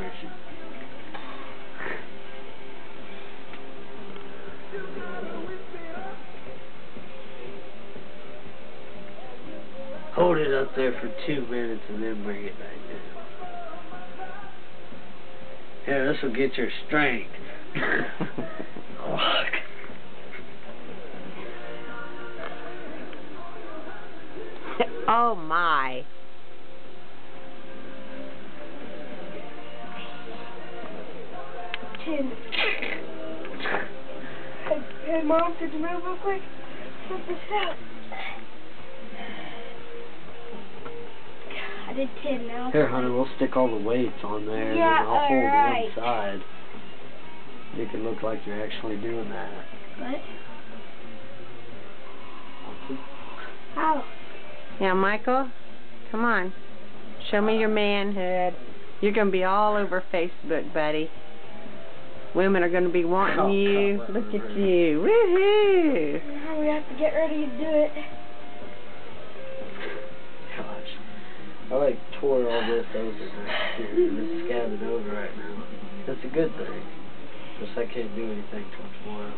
fishing. Hold it up there for 2 minutes and then bring it back down. Yeah, this will get your strength. Oh my. Hey, Mom, could you move real quick? Check this out. I did 10 now. Here, honey, we'll stick all the weights on there, Yeah, and then I'll hold alright. one side. Make it look like you're actually doing that. What? How? Now, Michael, come on. Show me your manhood. You're going to be all over Facebook, buddy. Women are going to be wanting you. Look at you. Woohoo! Now we have to get ready to do it. Gosh. I like tore all this over next year. It's scabbing over right now. That's a good thing. Just I can't do anything till tomorrow.